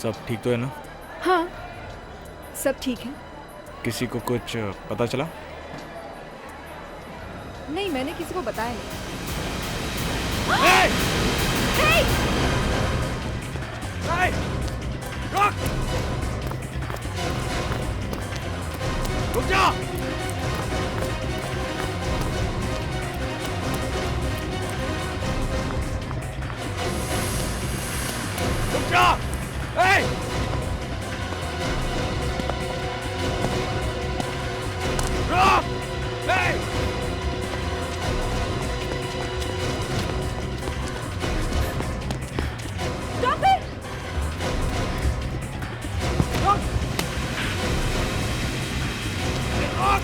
सब ठीक तो है ना? हाँ, सब ठीक है। किसी को कुछ पता चला? नहीं, मैंने किसी को बताया नहीं। Hey! Hey! Hey! रुक! रुक जा! रुक जा! Hey! रुक! Hey! Stop it! रुक! रुक!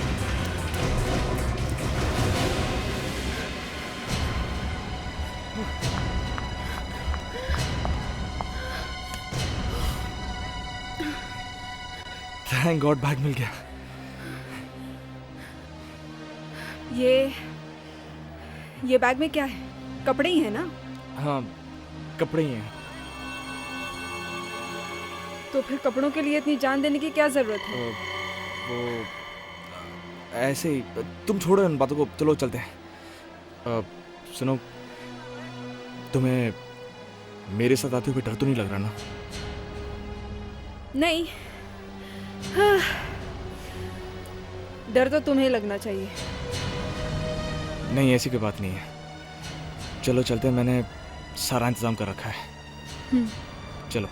थैंक गॉड बैग मिल गया। ये बैग में क्या है? कपड़े ही है ना? हाँ, कपड़े ही हैं। तो फिर कपड़ों के लिए इतनी जान देने की क्या जरूरत है? वो ऐसे ही, तुम छोड़ो इन बातों को, चलो चलते हैं। सुनो, तुम्हें मेरे साथ आते हुए डर तो नहीं लग रहा ना? नहीं, हाँ, डर तो तुम्हें लगना चाहिए। नहीं, ऐसी कोई बात नहीं है। चलो चलते हैं, मैंने सारा इंतजाम कर रखा है। चलो।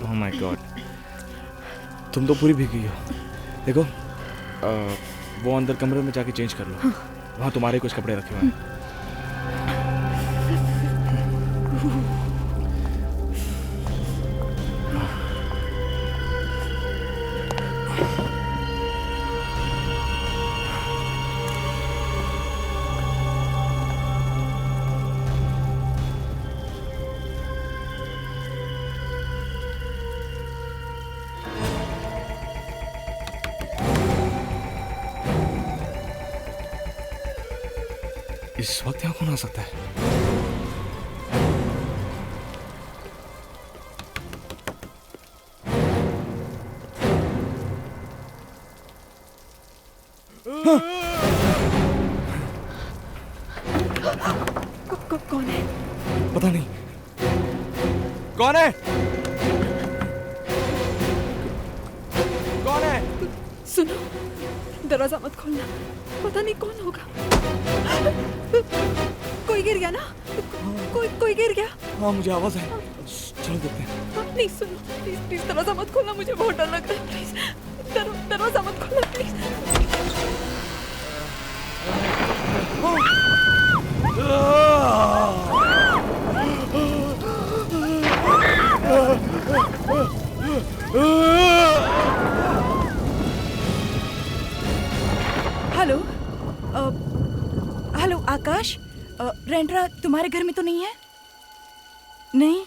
ओह माय गॉड, तुम तो पूरी भीगी हो। देखो, वो अंदर कमरे में जाके चेंज कर लो। वहाँ तुम्हारे कुछ कपड़े रखे हुए हैं। इस वक्त यहाँ कौन आ सकता है? कौन है? पता नहीं कौन है। कौन है? सुनो, दरवाजा मत खोलना, पता नहीं कौन होगा। कोई गिर गया ना? कोई गिर गया? हाँ, मुझे आवाज है। चलो देखते हैं। नहीं, सुनो, प्लीज प्लीज दरवाजा मत खोलना, मुझे बहुत डर लग रहा है। प्लीज दरवाजा मत खोलना, प्लीज। हेलो, हेलो आकाश, रेंड्रा तुम्हारे घर में तो नहीं है? नहीं,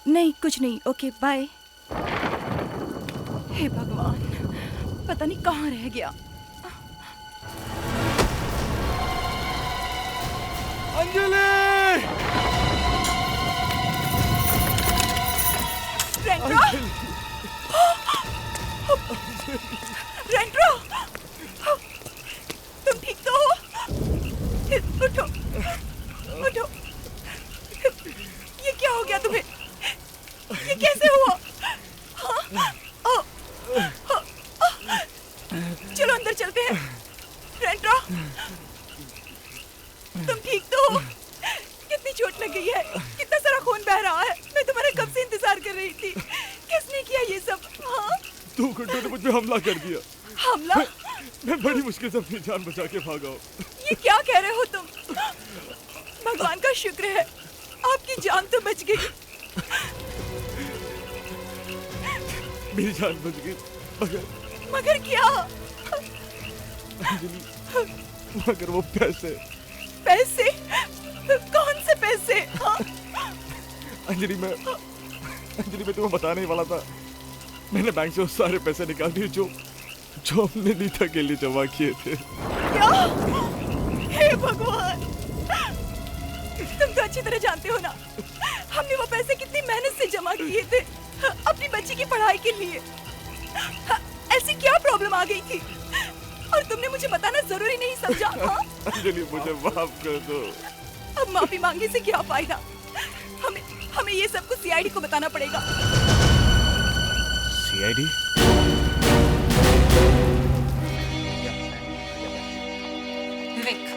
नहीं कुछ नहीं। Okay bye. हे भगवान, पता नहीं कहाँ रह गया। अंजलि! रेंड्रा! रेंड्रा! तुम ठीक तो हो? उठो, उठो। ये क्या हो गया तुम्हें? ये कैसे हुआ? हाँ? चलो अंदर चलते हैं। रेंड्रा, तुम ठीक तो हो? कितनी चोट लग गई है? कितना सारा खून बह रहा है? मैं तुम्हारा कब से इंतजार कर रही थी। किसने किया ये सब? हाँ? 2 घंटों ने मुझ पे हमला कर दिया। हमला? मैं बड़ी मुश्किल से अपनी जान बचा के भागा हूँ। ये क्या कह रहे हो तुम? भगवान का शुक्र है, आपकी जान तो बच गई। मेरी जान बच गई, मगर मगर क्या? अंजलि, मगर वो पैसे। पैसे? कौन से पैसे? हाँ? अंजलि मैं तुम्हें बताने ही वाला था। मैंने बैंक से वो सारे पैसे निकाल दिए जो हमने नीता के लिए जमा किए थे। क्या? हे भगवान, तुम तो अच्छी तरह जानते हो ना, हमने वो पैसे कितनी मेहनत से जमा किए थे अपनी बच्ची की पढ़ाई के लिए। ऐसी क्या प्रॉब्लम आ गई थी और तुमने मुझे बताना जरूरी नहीं समझा? हाँ? अंजलि मुझे माफ कर दो। अब माफी मांगने से क्या फायदा? हमें ये सब कुछ सीआईडी को बताना पड़ेगा। सीआईडी? विवेक,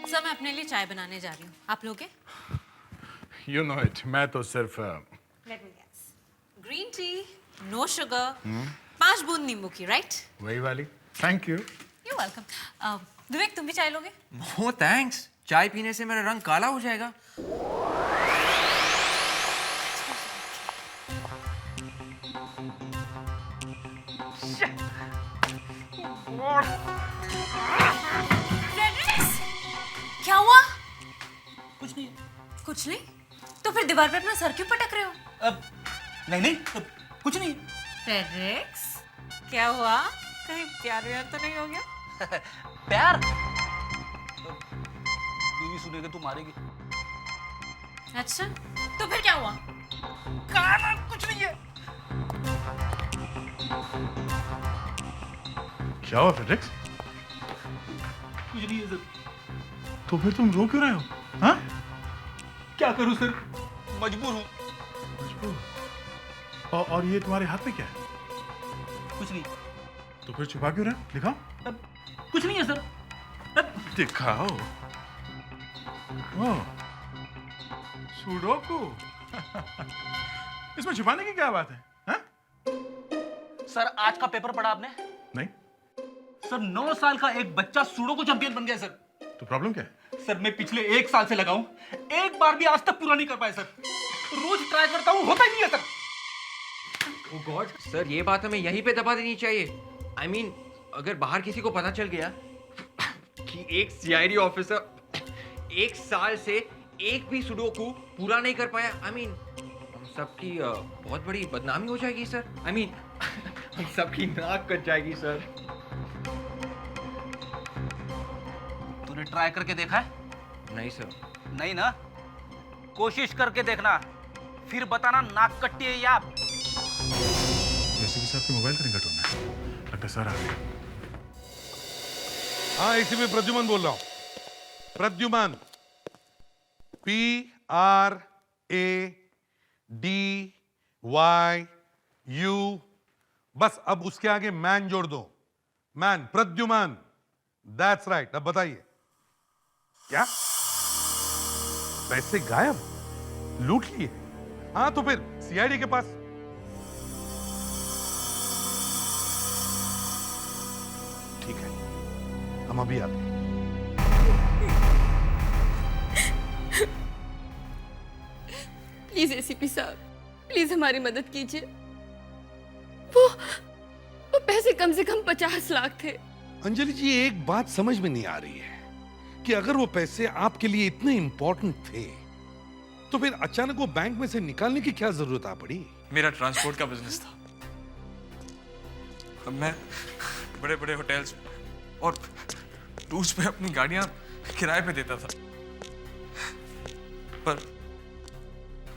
सर मैं अपने लिए चाय बनाने जा रही हूँ, आप लोगे? You know it. मैं तो सिर्फ Let me guess. Green tea, no sugar, 5 बूंद नींबू की, right? वही वाली. Thank you. You're welcome. विवेक, तुम भी चाय लोगे? नो थैंक्स, चाय पीने से मेरा रंग काला हो जाएगा। क्या हुआ? कुछ नहीं। कुछ नहीं? तो फिर दीवार पे अपना सर क्यों पटक रहे हो? अब नहीं कुछ नहीं। फ्रेडरिक्स, क्या हुआ? कहीं प्यार व्यार तो नहीं हो गया? प्यार? बीवी सुनेगी तो मारेगी। अच्छा, तो फिर क्या हुआ? कहा कुछ नहीं है। क्या हुआ फ्रेडरिक्स? कुछ नहीं है सर। तो फिर तुम रो क्यों रहे हो? हाँ? क्या करूं सर, मजबूर हूं। और ये तुम्हारे हाथ में क्या है? कुछ नहीं। तो फिर छुपा क्यों रहे? दिखाओ। अब कुछ नहीं है सर। दिखाओ। ओह, सुडोकू। इसमें छुपाने की क्या बात है? हाँ? सर आज का पेपर पढ़ा आपने? नहीं। सर 9 साल का एक बच्चा सुडोकू चैंपियन बन गया सर। तो प्रॉब्लम क्या है? सर मैं पिछले 1 साल से लगाऊं, एक बार भी आज तक पूरा नहीं कर पाया सर। रोज ट्राई करता हूं, होता ही नहीं है सर। ओह गॉड, सर ये बात हमें यहीं पे दबा देनी चाहिए। I mean, अगर बाहर किसी को पता चल गया कि एक सीआईडी ऑफिसर 1 साल से एक भी सुडोकू पूरा नहीं कर पाया, I mean, हम सबकी बहुत बड़ी बदनामी हो जाएगी सर। I mean, हम सबकी नाक कट जाएगी सर। तूने ट्राई करके देखा है? नहीं सर। नहीं ना, कोशिश करके देखना, फिर बताना नाक कट्टी है या। जैसे कि साहब के मोबाइल का रिंग टोन है। लगता है सर आ गए। हाँ, इसी में प्रद्युमन बोल रहा हूं। प्रद्युमन, PRADYU, बस अब उसके आगे मैन जोड़ दो। Man, Pradyuman, that's right. अब बताइए क्या पैसे गायब, लूट लिए? हाँ तो फिर सीआईडी के पास। ठीक है, हम अभी आते हैं। प्लीज एसीपी साहब, प्लीज हमारी मदद कीजिए। वो पैसे कम से कम 50 लाख थे। अंजलि जी, एक बात समझ में नहीं आ रही है कि अगर वो पैसे आपके लिए इतने इंपॉर्टेंट थे तो फिर अचानक वो बैंक में से निकालने की क्या जरूरत आ पड़ी? मेरा ट्रांसपोर्ट का बिजनेस था। अब मैं बड़े बड़े होटल्स और टूर्स पे अपनी गाड़ियां किराए पे देता था, पर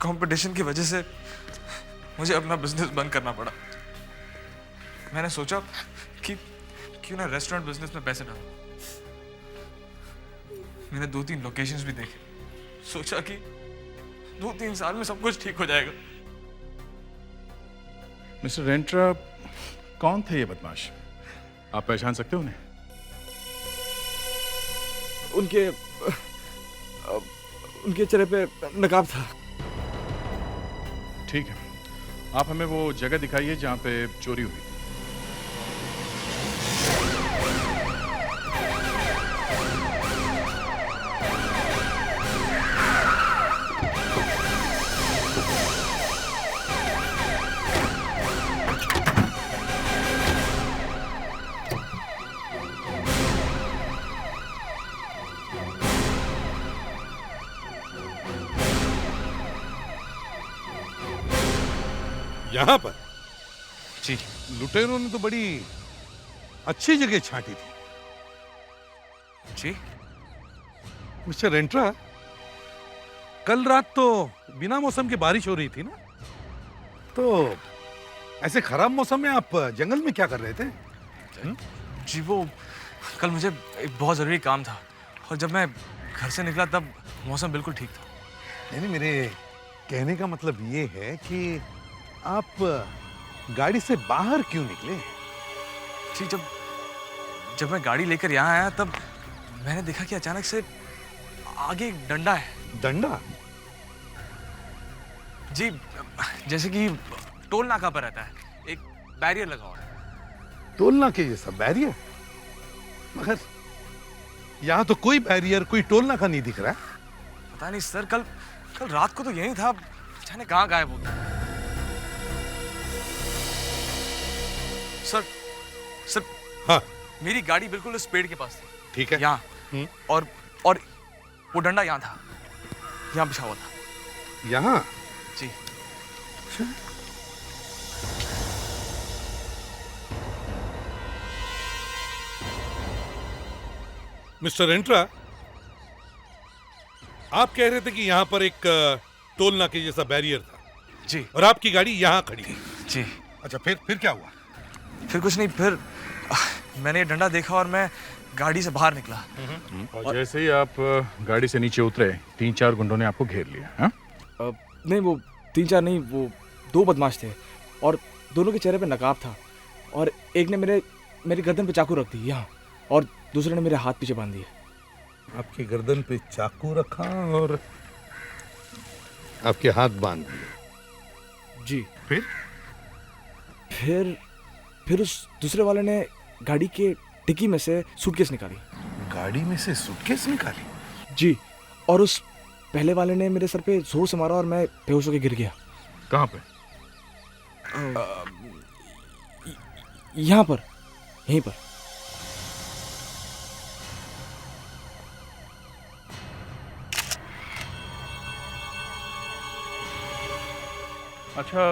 कंपटीशन की वजह से मुझे अपना बिजनेस बंद करना पड़ा। मैंने सोचा कि क्यों ना रेस्टोरेंट बिजनेस में पैसे डालूं। मैंने 2-3 लोकेशंस भी देखे, सोचा कि 2-3 साल में सब कुछ ठीक हो जाएगा। मिस्टर रेंट्रा, कौन थे ये बदमाश? आप पहचान सकते हो उन्हें? उनके चेहरे पे नकाब था। ठीक है, आप हमें वो जगह दिखाइए जहां पे चोरी हुई थी। यहाँ पर जी लुटेरों ने तो बड़ी अच्छी जगह छांटी थी। जी मिस्टर रेंट्रा, कल रात तो बिना मौसम के बारिश हो रही थी ना, तो ऐसे खराब मौसम में आप जंगल में क्या कर रहे थे? जी वो कल मुझे एक बहुत ज़रूरी काम था और जब मैं घर से निकला तब मौसम बिल्कुल ठीक था। नहीं, मेरे कहने का मतलब ये है कि आप गाड़ी से बाहर क्यों निकले? जी जब मैं गाड़ी लेकर यहाँ आया तब मैंने देखा कि अचानक से आगे एक डंडा है। डंडा? जी जैसे कि टोल नाका पर रहता है, एक बैरियर लगा हुआ है। टोलना के जैसा बैरियर? मगर यहाँ तो कोई बैरियर, कोई टोलना का नहीं दिख रहा है। पता नहीं सर, कल रात को तो यही था, जाने कहाँ गायब हो गया। सर हाँ मेरी गाड़ी बिल्कुल उस पेड़ के पास थी। ठीक है। यहाँ और वो डंडा यहाँ था, यहाँ बिछा हुआ था। यहाँ? जी मिस्टर रेंट्रा, आप कह रहे थे कि यहाँ पर एक टोल नाके जैसा बैरियर था जी और आपकी गाड़ी यहाँ खड़ी थी। जी। अच्छा, फिर क्या हुआ? फिर कुछ नहीं, फिर मैंने ये डंडा देखा और मैं गाड़ी से बाहर निकला। और जैसे ही आप गाड़ी से नीचे उतरे 3-4 गुंडों ने आपको घेर लिया। हाँ? नहीं वो 3-4 नहीं, वो 2 बदमाश थे और दोनों के चेहरे पे नकाब था और एक ने मेरी गर्दन पे चाकू रख दी यहाँ और दूसरे ने मेरे हाथ पीछे बांध दिए। आपकी गर्दन पे चाकू रखा और आपके हाथ बांध दिए। जी। फिर उस दूसरे वाले ने गाड़ी के डिक्की में से सूटकेस निकाली। गाड़ी में से सूटकेस निकाली? जी, और उस पहले वाले ने मेरे सर पे जोर से मारा और मैं बेहोश होकर गिर गया। कहाँ पे? यहाँ पर, यहीं पर। अच्छा,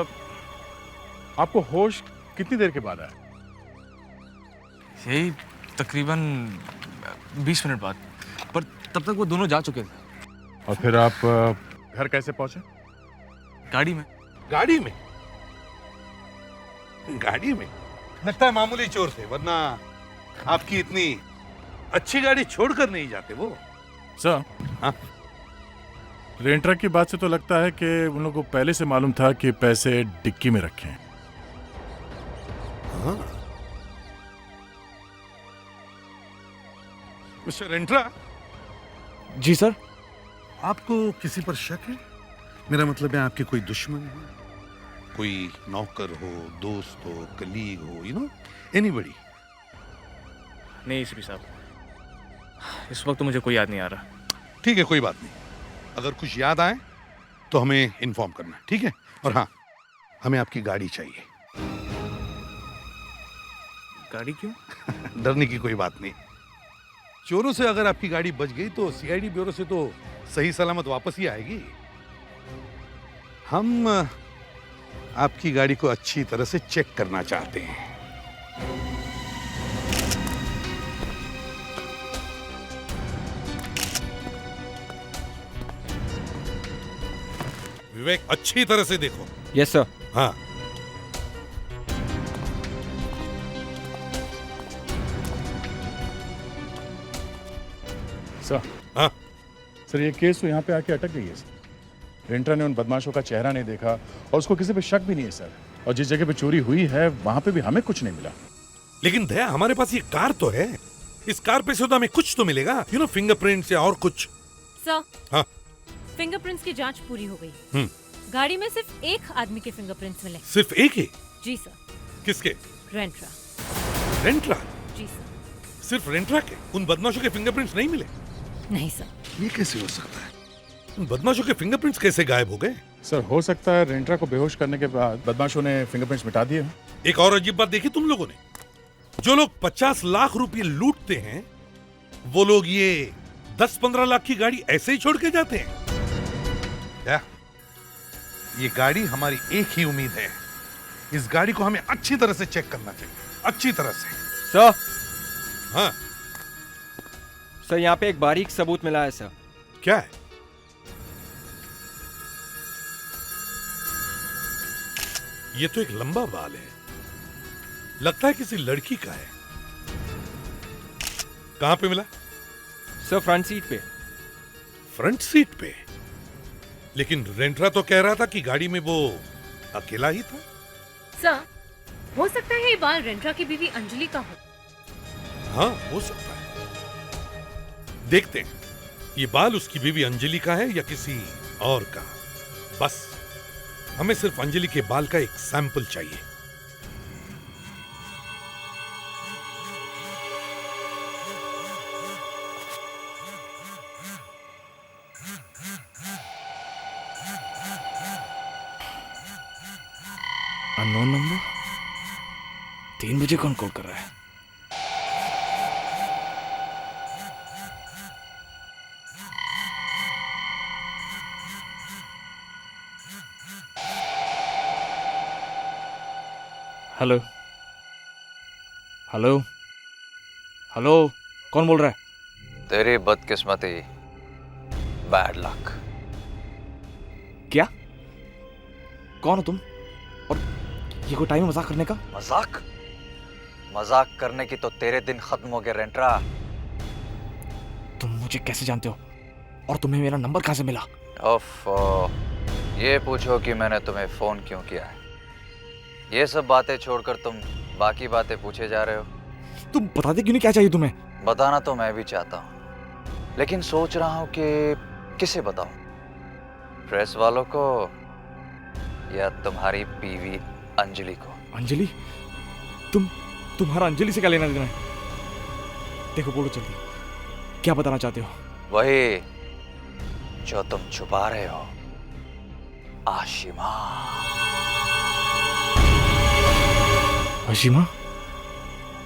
आपको होश कितनी देर के बाद आया? यही तकरीबन 20 मिनट बाद, पर तब तक वो दोनों जा चुके थे। और फिर आप घर कैसे पहुंचे? गाड़ी में। गाड़ी में? गाड़ी में? लगता है मामूली चोर थे, वरना आपकी इतनी अच्छी गाड़ी छोड़कर नहीं जाते वो। सर, हाँ? रेंट्रा की बात से तो लगता है कि उन लोगों को पहले से मालूम था कि पैसे डिक्की में रखे हैं। हाँ। मिस्टर रेंट्रा। जी सर। आपको किसी पर शक है? मेरा मतलब है आपके कोई दुश्मन है, कोई नौकर हो, दोस्त हो, कलीग हो, एनीबडी? नहीं एसीपी साहब, इस वक्त तो मुझे कोई याद नहीं आ रहा। ठीक है, कोई बात नहीं। अगर कुछ याद आए तो हमें इन्फॉर्म करना, ठीक है? और हाँ, हमें आपकी गाड़ी चाहिए। गाड़ी क्यों? डरने की कोई बात नहीं। चोरों से अगर आपकी गाड़ी बच गई तो सीआईडी ब्यूरो से तो सही सलामत वापस ही आएगी। हम आपकी गाड़ी को अच्छी तरह से चेक करना चाहते हैं। विवेक, अच्छी तरह से देखो। Yes sir. हाँ। सर, हाँ? सर ये केस तो यहाँ पे आके अटक गई है सर। रेंट्रा ने उन बदमाशों का चेहरा नहीं देखा और उसको किसी पे शक भी नहीं है सर। और जिस जगह पे चोरी हुई है वहां पे भी हमें कुछ नहीं मिला। लेकिन दया, हमारे पास ये कार तो है। इस कार पे से तो हमें कुछ तो मिलेगा, फिंगरप्रिंट्स या और कुछ। सर, हाँ? फिंगरप्रिंट्स की जांच पूरी हो गई। गाड़ी में सिर्फ एक आदमी के फिंगरप्रिंट्स मिले। सिर्फ एक ही? जी सर। किसके? रेंट्रा। रेंट्रा? जी सर। सिर्फ रेंट्रा के? उन बदमाशों के फिंगरप्रिंट्स नहीं मिले? नहीं सर। ये कैसे हो सकता है? उन बदमाशों के फिंगरप्रिंट्स कैसे गायब हो गए? सर हो सकता है रेंट्रा को बेहोश करने के बाद बदमाशों ने फिंगरप्रिंट्स मिटा दिए। एक और अजीब बात देखी तुम लोगों ने? जो लोग 50 लाख रुपए लूटते हैं वो लोग ये 10-15 लाख की गाड़ी ऐसे ही छोड़ के जाते हैं क्या? ये गाड़ी हमारी एक ही उम्मीद है इस गाड़ी को हमें अच्छी तरह से चेक करना चाहिए, अच्छी तरह से। सर हाँ, सर यहाँ पे एक बारीक सबूत मिला है सर। क्या है? ये तो एक लंबा बाल है, लगता है किसी लड़की का है। कहां पे मिला? सर फ्रंट सीट पे। फ्रंट सीट पे? लेकिन रेंट्रा तो कह रहा था कि गाड़ी में वो अकेला ही था। सर, हो सकता है ये बाल रेंट्रा की बीवी अंजलि का हो। हाँ, हो सकता है। देखते हैं ये बाल उसकी बीवी अंजलि का है या किसी और का। बस हमें सिर्फ अंजलि के बाल का एक सैंपल चाहिए। Unknown number. 3 बजे कौन कॉल कर रहा है? हेलो हेलो हेलो, कौन बोल रहा है? तेरी बदकिस्मती, बैड लक। क्या? कौन हो तुम? और ये कोई टाइम है मजाक करने का? मजाक? मजाक करने की तो तेरे दिन खत्म हो गए रेंट्रा। तुम मुझे कैसे जानते हो? और तुम्हें मेरा नंबर कहां से मिला? ओफो, ये पूछो कि मैंने तुम्हें फोन क्यों किया है। ये सब बातें छोड़कर तुम बाकी बातें पूछे जा रहे हो। तुम बताते क्यों नहीं क्या चाहिए तुम्हें? बताना तो मैं भी चाहता हूँ, लेकिन सोच रहा हूँ कि किसे बताऊं, प्रेस वालों को या तुम्हारी बीवी अंजलि को। अंजलि? तुम्हारा अंजलि से क्या लेना देना है? देखो बोलो जल्दी, क्या बताना चाहते हो? वही जो तुम छुपा रहे हो, आशिमा। आशिमा?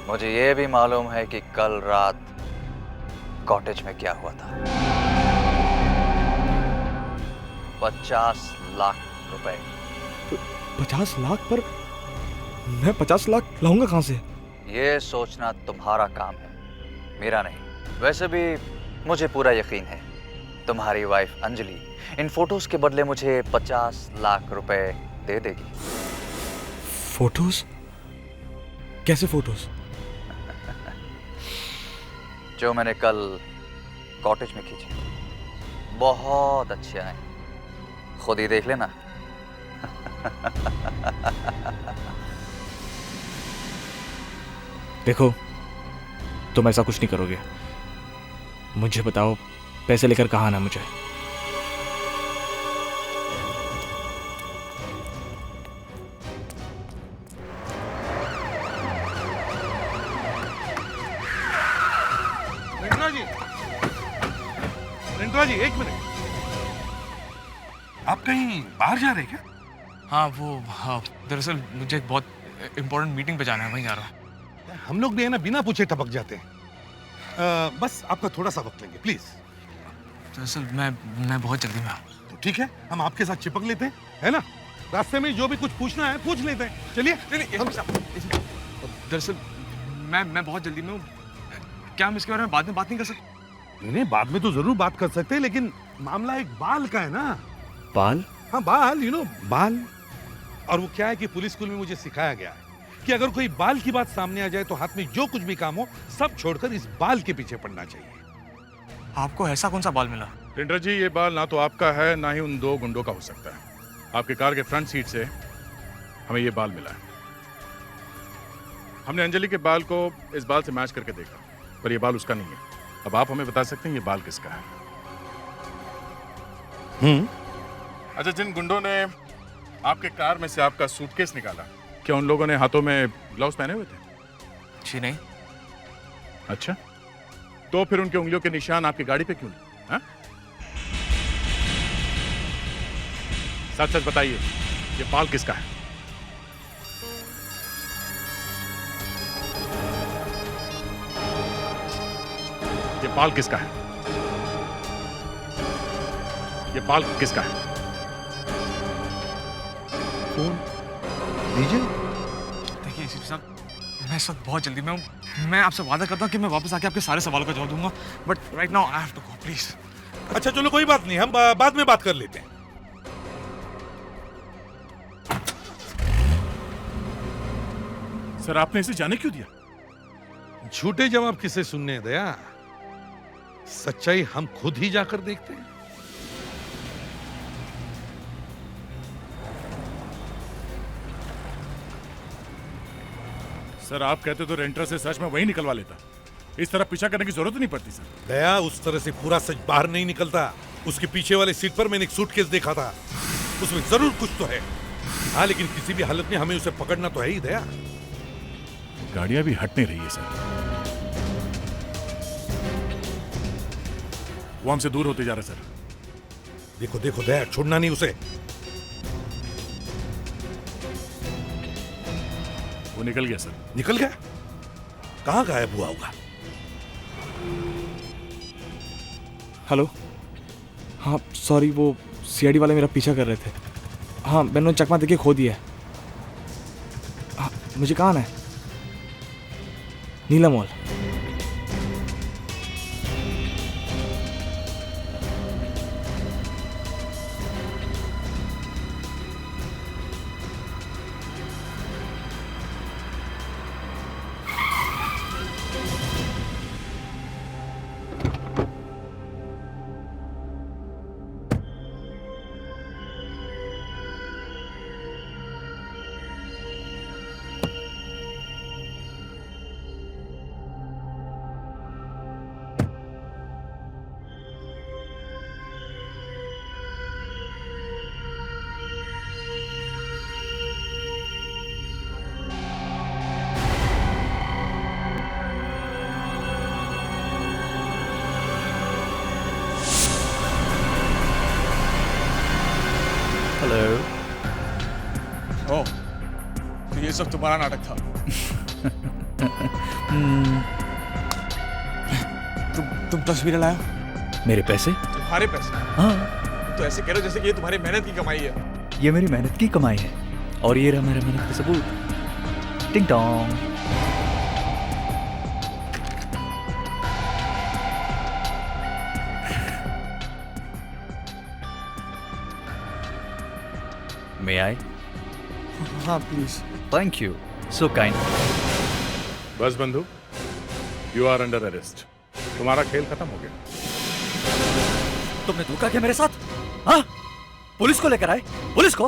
मुझे ये भी मालूम है कि कल रात कॉटेज में क्या हुआ था। 50 लाख रुपए। 50 लाख? पर मैं 50 लाख लाऊंगा कहां से? ये सोचना तुम्हारा काम है, मेरा नहीं। वैसे भी मुझे पूरा यकीन है तुम्हारी वाइफ अंजलि इन फोटोज के बदले मुझे 50 लाख रुपए दे देगी। फोटोज? कैसे फोटोज? जो मैंने कल कॉटेज में खींची, बहुत अच्छे आए, खुद ही देख लेना। देखो, तुम ऐसा कुछ नहीं करोगे। मुझे बताओ, पैसे लेकर कहाँ आना मुझे? रेंट्रा जी, एक मिनट। आप कहीं बाहर जा रहे हैं क्या? हाँ, दरअसल मुझे एक बहुत इम्पोर्टेंट मीटिंग पे जाना है, वहीं जा रहा हूँ। हम लोग भी है ना, बिना पूछे टपक जाते हैं। बस आपका थोड़ा सा वक्त लेंगे, प्लीज। दरअसल मैं बहुत जल्दी में हूँ। तो ठीक है, हम आपके साथ चिपक लेते हैं, है ना? रास्ते में जो भी कुछ पूछना है पूछ लेते हैं। चलिए। दरअसल मैं बहुत जल्दी में हूँ। क्या हम इसके बारे में बाद में बात नहीं कर सकते? नहीं, बाद में तो जरूर बात कर सकते हैं, लेकिन मामला एक बाल का है ना। बाल? हाँ, बाल, बाल। और वो क्या है कि पुलिस स्कूल में मुझे सिखाया गया है कि अगर कोई बाल की बात सामने आ जाए तो हाथ में जो कुछ भी काम हो सब छोड़कर इस बाल के पीछे पड़ना चाहिए। आपको ऐसा कौन सा बाल मिला? रेंट्रा जी, ये बाल ना तो आपका है ना ही उन 2 गुंडों का हो सकता है। आपके कार के फ्रंट सीट से हमें ये बाल मिला है। हमने अंजलि के बाल को इस बाल से मैच करके देखा, पर ये बाल उसका नहीं है। अब आप हमें बता सकते हैं ये बाल किसका है? अच्छा, जिन गुंडों ने आपके कार में से आपका सूटकेस निकाला, क्या उन लोगों ने हाथों में ग्लव्स पहने हुए थे? जी नहीं। अच्छा, तो फिर उनके उंगलियों के निशान आपकी गाड़ी पे क्यों नहीं? हाँ? सच सच बताइए, ये बाल किसका है? ये बाल किसका है? ये बाल किसका है? दीजिए। देखिए एसीपी साहब, मैं इस वक्त बहुत जल्दी में हूँ। मैं आपसे वादा करता हूँ कि मैं वापस आके आपके सारे सवालों का जवाब दूंगा, but right now I have to go please. अच्छा चलो कोई बात नहीं, हम बाद में बात कर लेते हैं। सर आपने इसे जाने क्यों दिया? झूठे जवाब किसे सुनने हैं दया, सच्चाई हम खुद ही जाकर देखते हैं। सर आप कहते तो रेंटर से सच में वही निकलवा लेता, इस तरह पीछा करने की जरूरत नहीं पड़ती सर। दया उस तरह से पूरा सच बाहर नहीं निकलता। उसके पीछे वाले सीट पर मैंने एक सूटकेस देखा था, उसमें जरूर कुछ तो है। हाँ लेकिन किसी भी हालत में हमें उसे पकड़ना तो है ही दया। गाड़ियां भी हट नहीं रही है सर, वो हमसे दूर होते जा रहे सर। देखो देखो दया, छोड़ना नहीं उसे। वो निकल गया सर। निकल गया? कहाँ गायब हुआ होगा? हेलो, हाँ सॉरी, वो सीआईडी वाले मेरा पीछा कर रहे थे। हाँ मैंने चकमा देके खो दिया है। हाँ मुझे कहाँ आना है? नीला मॉल। ओह, तो ये सब तुम्हारा नाटक था। तुम तस्वीरें लाए? मेरे पैसे? तुम्हारे पैसे? हाँ। तो ऐसे कह रहे हो जैसे कि ये तुम्हारी मेहनत की कमाई है। ये मेरी मेहनत की कमाई है और ये रहा मेरा मेहनत का सबूत। टिंग टोंग। May I? हाँ please. Thank you. So kind. बस बंधु, यू आर अंडर अरेस्ट। तुम्हारा खेल खत्म हो गया। तुमने धोखा किया मेरे साथ? हाँ? पुलिस को लेकर आए? पुलिस को?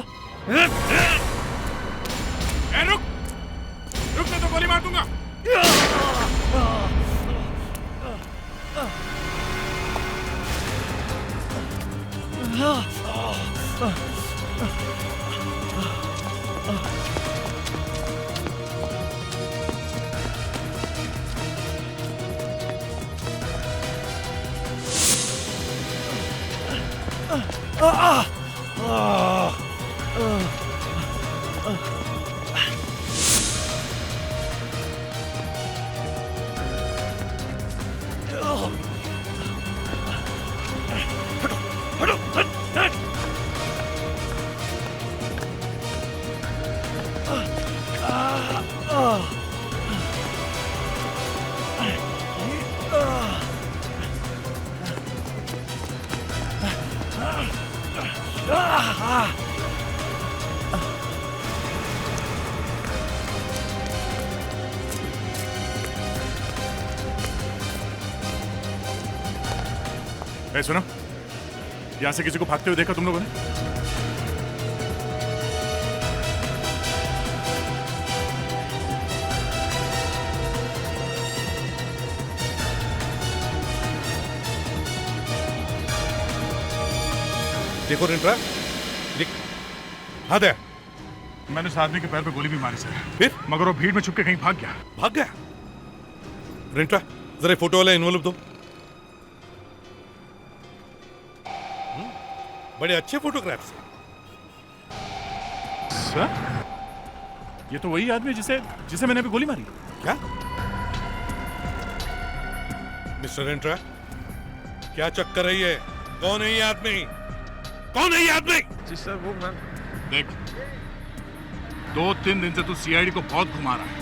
रुक, रुक नहीं तो गोली मार दूंगा। ए, सुनो, यहां से किसी को भागते हुए देखा तुम लोगों ने? देखो रेंट्रा, हाँ दे। मैंने उस आदमी के पैर पे गोली भी मारी सर, फिर? मगर वो भीड़ में छुप के कहीं भाग गया। भाग गया? रेंट्रा, जरा फोटो वाला इन्वॉल्व दो। बड़े अच्छे फोटोग्राफ्स हैं। सर, ये तो वही आदमी है जिसे मैंने अभी गोली मारी। क्या? मिस्टर रेंट्रा, क्या चक्कर है ये? कौन है ये आदमी? कौन है ये आदमी? जी सर, वो मैं देख, 2-3 दिन से तू सीआईडी को बहुत घुमा रहा है।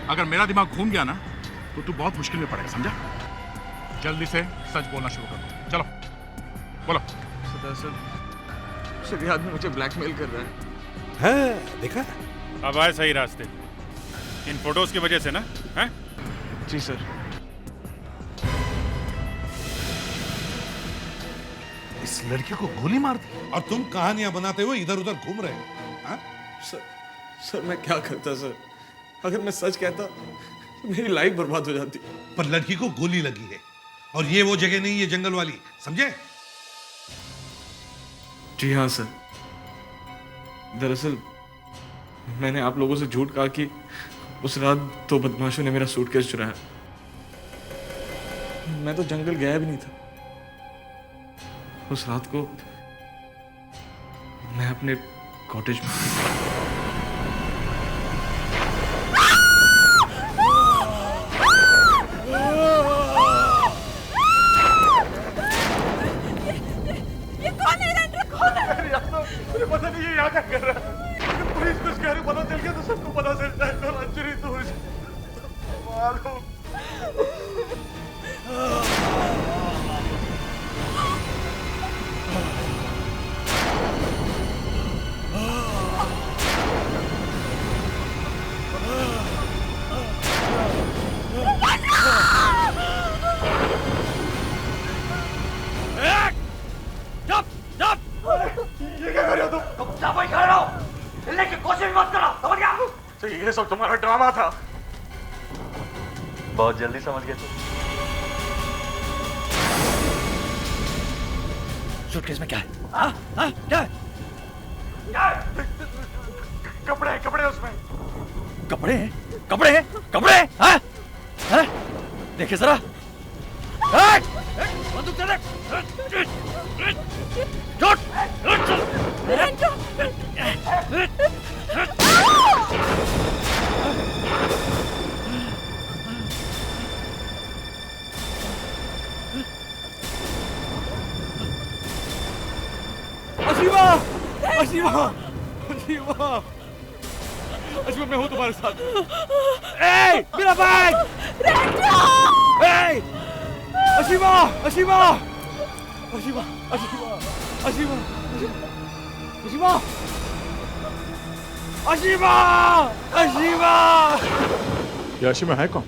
अगर मेरा दिमाग घूम गया ना तो तू बहुत मुश्किल में पड़ेगा, समझा? जल्दी से सच बोलना शुरू कर। चलो बोलो। सर ये आदमी मुझे ब्लैकमेल कर रहा है। हाँ, देखा? अब आए सही रास्ते, इन फोटोज की वजह से ना? हैं? जी सर। इस लड़के को गोली मार दी और तुम कहानियां बनाते हुए इधर उधर घूम रहे हो। हाँ? सर मैं क्या करता सर? अगर मैं सच कहता तो मेरी लाइफ बर्बाद हो जाती। पर लड़की को गोली लगी है और ये वो जगह नहीं, ये जंगल वाली, समझे? जी हाँ सर। दरअसल मैंने आप लोगों से झूठ कहा कि उस रात 2 बदमाशों ने मेरा सूटकेस चुराया। मैं तो जंगल गया भी नहीं था। उस रात को मैं अपने कॉटेज में ये कौन है? रेंटर कौन है? मुझे पता नहीं ये यहाँ क्या कर रहा है। पुलिस को इसके बारे में पता चल गया तो सबको पता चल जाएगा। अंजलि तो मालूम। ये क्या कर रहे हो तुम? चुपचाप ही खड़े रहो, हिलने की कोशिश मत करो, समझ गया? तो ये सब तुम्हारा ड्रामा था। बहुत जल्दी समझ गए तुम। सूटकेस में क्या है? हाँ? क्या है? कपड़े उसमें। कपड़े हैं? कपड़े हैं? कपड़े हैं? हाँ? हाँ? देखिए जरा। बंदूक दे दे। छोड़। अशीमा! अशीमा! अशीमा! अशीमा, मैं हूँ तुम्हारे साथ। ए, मेरा बैग! ए! अशीमा! अशीमा! अशीमा! अशीमा! अशीमा! अशीमा! अशीमा! अशीमा! ये अशीमा है कौन?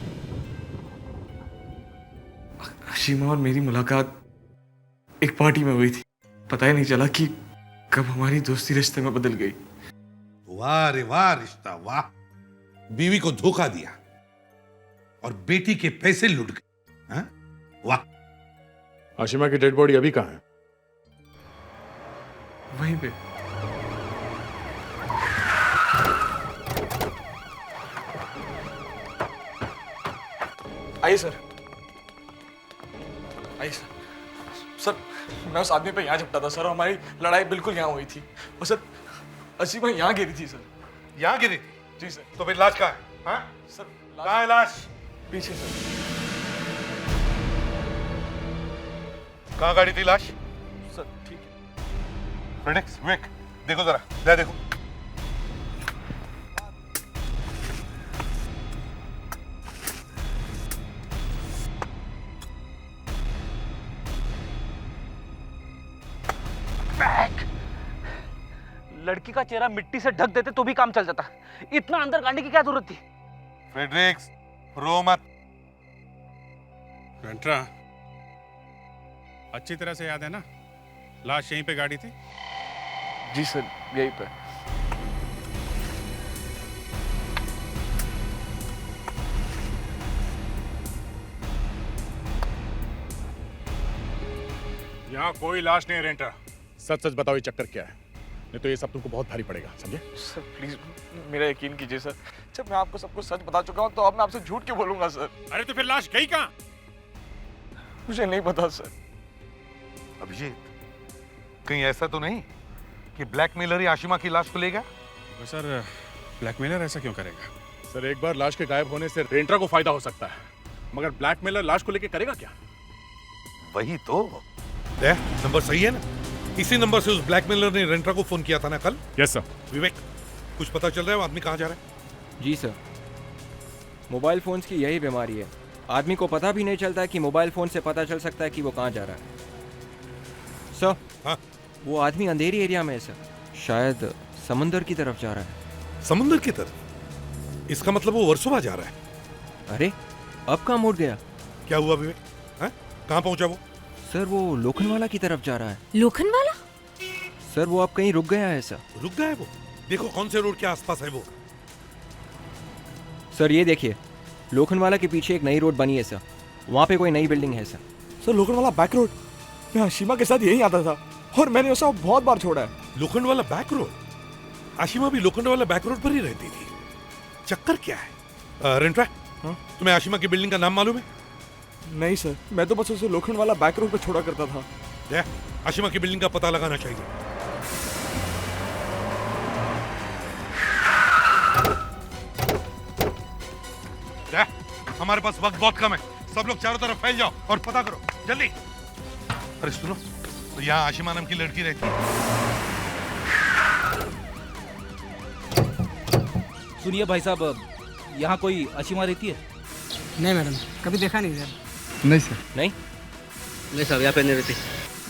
अशीमा और मेरी मुलाकात एक पार्टी में हुई थी। पता ही नहीं चला कि कब हमारी दोस्ती रिश्ते में बदल गई। वाह रे वाह, रिश्ता वाह। बीवी को धोखा दिया और बेटी के पैसे लूट गए। हाँ? वाह। अशीमा की डेड बॉडी अभी कहाँ है? वहीं पे। आइए सर। आइए सर। सर मैं उस आदमी पे यहाँ झपटा था सर, और हमारी लड़ाई बिल्कुल यहाँ हुई थी। और सर अशीमा यहाँ गिरी थी सर। यहाँ गिरी थी? जी सर। तो फिर लाश कहाँ है? हाँ? सर कहाँ है लाश? पीछे सर। कहाँ गाड़ी थी लाश? सर ठीक है। फ्रेडिक्स, विक, देखो जरा, ले देखो। लड़की का चेहरा मिट्टी से ढक देते तो भी काम चल जाता। इतना अंदर गाड़ने की क्या जरूरत थी? फ्रेडरिक्स, रो मत। वेंट्रा, अच्छी तरह से याद है ना? लाश यहीं पे गाड़ी थी? जी सर, यहीं पे। यहाँ कोई लाश नहीं है रेंट्रा। सच सच बताओ ये चक्कर क्या है, नहीं तो ये सब तुमको बहुत भारी पड़ेगा, समझे? सर प्लीज मेरा यकीन कीजिए सर। जब मैं आपको सब कुछ सच बता चुका हूँ तो अब मैं आपसे झूठ क्यों बोलूंगा सर? अरे तो फिर लाश गई कहाँ? मुझे नहीं पता सर। अभिजीत, कहीं ऐसा तो नहीं कि ब्लैकमेलर ही आशिमा की लाश को ले गया? सर ब्लैकमेलर ऐसा क्यों करेगा? सर एक बार लाश के गायब होने से रेंट्रा को फायदा हो सकता है, मगर ब्लैकमेलर लाश को लेके करेगा क्या? वही तो। नंबर सही है ना? इसी नंबर से उस ब्लैकमेलर ने रेंट्रा को फोन किया था ना कल? Yes sir. विवेक, कुछ पता चल रहा है वो आदमी कहाँ जा रहा है? जी सर, मोबाइल फ़ोन्स की यही बीमारी है। आदमी को पता भी नहीं चलता है कि मोबाइल फ़ोन से पता चल सकता है कि वो कहाँ जा रहा है। सर, हाँ? वो आदमी अंधेरी एरिया में है सर, शायद समंदर की तरफ जा रहा है। समुंदर की तरफ? इसका मतलब वो वर्सोवा जा रहा है। अरे, अब कहाँ मुड़ गया? क्या हुआ विवेक? हाँ? कहाँ पहुंचा वो? सर, वो लोखंडवाला की तरफ जा रहा है। लोखंडवाला? सर, वो अब कहीं रुक गया है सर। रुक गया है वो? देखो कौन से रोड के आसपास है वो। सर, ये देखिए, लोखंडवाला के पीछे एक नई रोड बनी है सर, वहाँ पे कोई नई बिल्डिंग है sir. Sir Lokhandwala back road, मैं आशिमा के साथ यहीं आता था और मैंने उसे बहुत बार छोड़ा है। Lokhandwala back road? आशिमा भी लोखंडवाला बैक रोड पर ही रहती थी। चक्कर क्या है? रेंट्रा, हाँ? तुम्हें आशिमा की बिल्डिंग का नाम मालूम है? नहीं सर, मैं तो बस उसे लोखंडवाला बैक रोड पे छोड़ा करता था। आशिमा की बिल्डिंग का पता लगाना चाहिए। हमारे पास वक्त बहुत कम है, सब लोग चारों तरफ फैल जाओ और पता करो जल्दी। अरे सुनो, तो यहाँ आशिमा नाम की लड़की रहती है। सुनिए भाई साहब, यहाँ कोई आशिमा रहती है? नहीं मैडम, कभी देखा नहीं सर। नहीं सर। नहीं साहब, यहाँ पे नहीं रहती।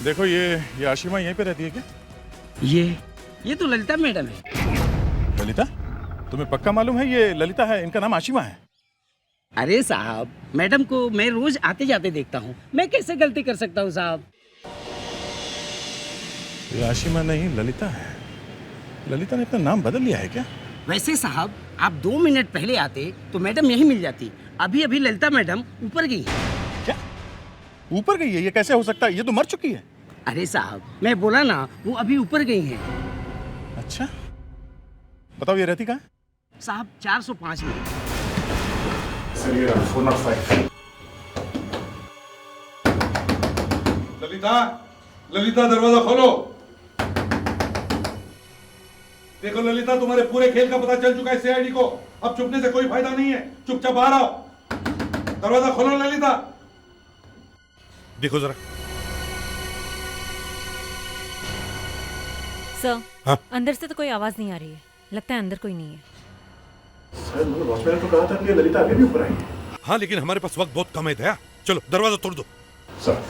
देखो ये आशिमा यहीं पे रहती है क्या? ये तो ललिता मैडम है। ललिता? तुम्हें पक्का मालूम है ये ललिता है, इनका नाम आशिमा है? अरे साहब, मैडम को मैं रोज आते जाते देखता हूँ, मैं कैसे गलती कर सकता हूँ साहब? ये आशिमा नहीं ललिता है। ललिता ने अपना नाम बदल लिया है क्या? वैसे साहब, आप 2 मिनट पहले आते तो मैडम यहीं मिल जाती। अभी अभी ललिता मैडम ऊपर गई है। क्या? ऊपर गई है? ये कैसे हो सकता है? ये तो मर चुकी है। अरे साहब, मैं बोला ना, वो अभी ऊपर गई हैं। अच्छा, बताओ ये रहती कहाँ है? साहब 405 में। सर ये 405। ललिता, ललिता दरवाजा खोलो। देखो ललिता, तुम्हारे पूरे खेल का पता चल चुका है सीआईडी को। अब चुपने से कोई फायदा नहीं है, चुपचाप बाहर आओ। दरवाजा खोलो ललिता। देखो जरा। सर, हाँ? अंदर से तो कोई आवाज नहीं आ रही है, लगता है अंदर कोई नहीं है। सर वॉचमैन ने तो कहा था कि ललिता अभी भी ऊपर आई है। हाँ, लेकिन हमारे पास वक्त बहुत कम है दया। चलो दरवाजा तोड़ दो। सर।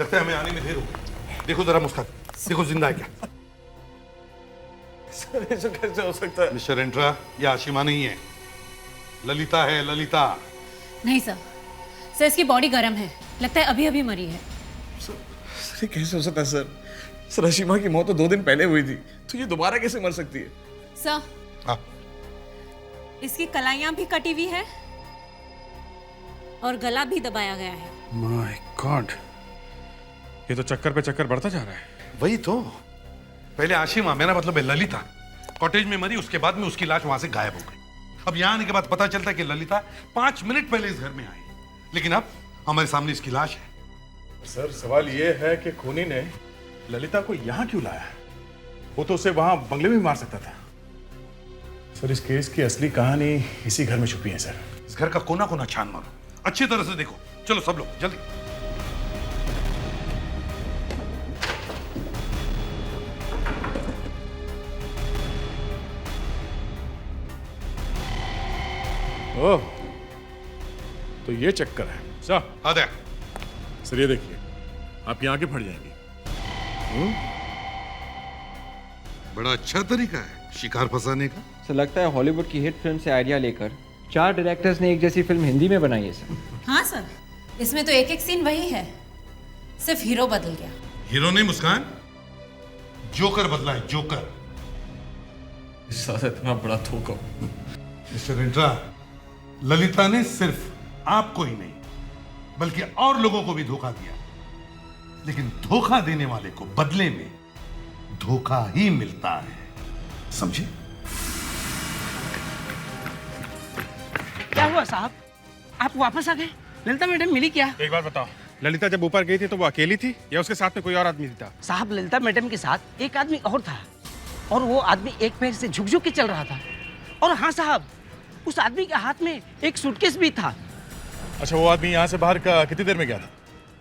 लगता है हमें आने में देर हो गई। देखो जरा मुस्कान, देखो जिंदा है क्या? सर ऐसा कैसे हो सकता है? मिस्टर एंट्रा, ये आशिमा नहीं है, ललिता है, ललिता। नहीं सर, सर इसकी बॉडी गर्म है, लगता है अभी अभी मरी है। सर ये कैसे हो सकता है सर? सर आशिमा की मौत तो 2 दिन पहले हुई थी, तो ये दोबारा कैसे मर सकती है? सर, हाँ, इसकी कलाइयां भी कटी हुई है और गला भी दबाया गया है। माय गॉड, ये तो चक्कर पे चक्कर बढ़ता जा रहा है। वही तो। पहले आशिमा, मेरा मतलब है ललिता, कॉटेज में मरी, उसके बाद में उसकी लाश वहां से गायब हो गई। अब यहाँ आने के बाद पता चलता है कि ललिता 5 मिनट पहले इस घर में आई, लेकिन अब हमारे सामने इसकी लाश है। सर सवाल ये है कि खूनी ने ललिता को यहाँ क्यों लाया? वो तो उसे वहां बंगले में मार सकता था। सर इस केस की असली कहानी इसी घर में छुपी है सर। इस घर का कोना कोना छान मारो, अच्छी तरह से देखो। चलो सब लोग जल्दी। ओह, तो ये चक्कर है सर। आदे सर ये देखिए, आपकी आंखें फट जाएंगी। बड़ा अच्छा तरीका है शिकार फंसाने का। सर, लगता है हॉलीवुड की हिट फिल्म से आइडिया लेकर 4 डायरेक्टर्स ने एक जैसी फिल्म हिंदी में बनाई है सर। हाँ सर, इसमें तो एक एक सीन वही है, सिर्फ हीरो बदल गया। हीरो नहीं मुस्कान, जोकर बदला है, जोकर। इतना बड़ा धोखा। मिस्टर एंट्रा, ललिता ने सिर्फ आपको ही नहीं बल्कि और लोगों को भी धोखा दिया, लेकिन धोखा देने वाले को बदले में धोखा ही मिलता है, समझे? क्या हुआ साहब, आप वापस आ गए? ललिता मैडम मिली क्या? एक बात बताओ, ललिता जब ऊपर गई थी तो वो अकेली थी या उसके साथ में कोई और आदमी था? साहब ललिता मैडम के साथ एक आदमी और था और वो आदमी एक पैर से झुक झुक के चल रहा था। और हाँ साहब, उस आदमी के हाथ में एक सूटकेस भी था। अच्छा, वो आदमी यहाँ से बाहर कितनी देर में गया था?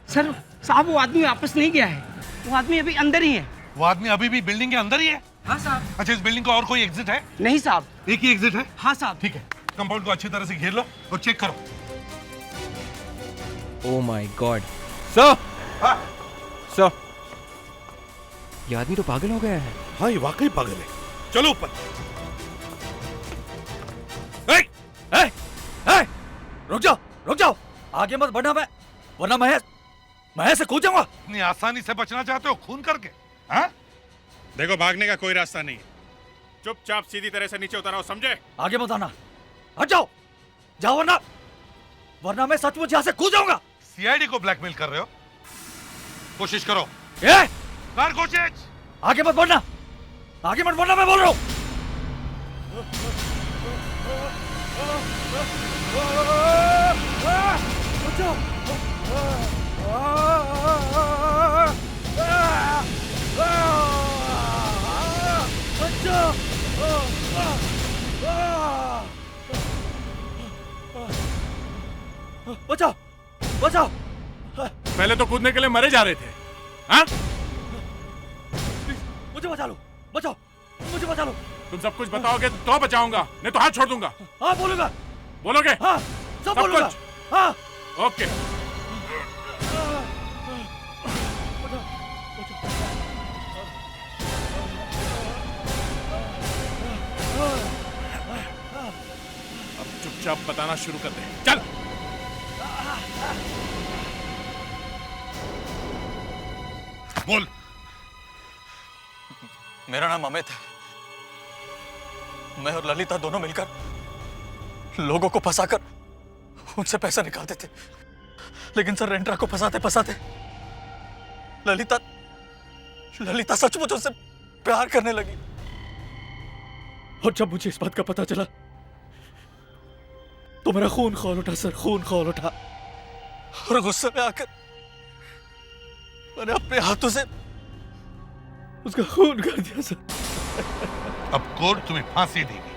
सर साहब वो आदमी वापस नहीं गया है, वो आदमी अभी अंदर ही है। वो आदमी अभी भी बिल्डिंग के अंदर ही है? हाँ साहब। अच्छा, इस बिल्डिंग का और कोई एग्जिट है? नहीं साहब। एक ही एग्जिट है? हाँ साहब। ठीक है, कंपाउंड को अच्छी तरह से घेर लो और चेक करो। Oh my God sir, sir ये आदमी तो पागल हो गया है। हाँ, ये वाकई पागल है। चलो ऊपर। रुक जाओ, आगे मत बढ़ना, वरना मैं से कूद जाऊंगा। इतनी आसानी से बचना चाहते हो खून करके? हाँ? देखो, भागने का कोई रास्ता नहीं है, चुपचाप सीधी तरह से नीचे उतर आओ, समझे? आगे मत आना, हट जाओ, जाओ वरना मैं सचमुच यहाँ से कूद जाऊंगा। सीआईडी को ब्लैकमेल कर रहे हो? कोशिश करो। कर कोशिश। आगे मत बढ़ना, मैं बोल रहा हूँ। बचाओ, बचाओ। पहले तो कूदने के लिए मरे जा रहे थे, हाँ? मुझे बचा लो, बचाओ, मुझे बचा लो। तुम सब कुछ बताओगे तो बचाऊंगा, नहीं तो हाथ छोड़ दूंगा। हाँ बोलूंगा। बोलोगे? हाँ, सब बोलूंगा। हाँ। ओके। अब चुपचाप बताना शुरू कर दे, चल। बोल। मेरा नाम अमित है। मैं और ललिता दोनों मिलकर लोगों को फंसाकर उनसे पैसा निकालते थे, लेकिन सर रेंट्रा को फंसाते फंसाते ललिता सचमुच उससे प्यार करने लगी। और जब मुझे इस बात का पता चला तो मेरा खून खौल उठा सर, खून खौल उठा। और गुस्से में आकर मैंने अपने हाथों से उसका खून कर दिया सर। अब कोर्ट तुम्हें फांसी देगी।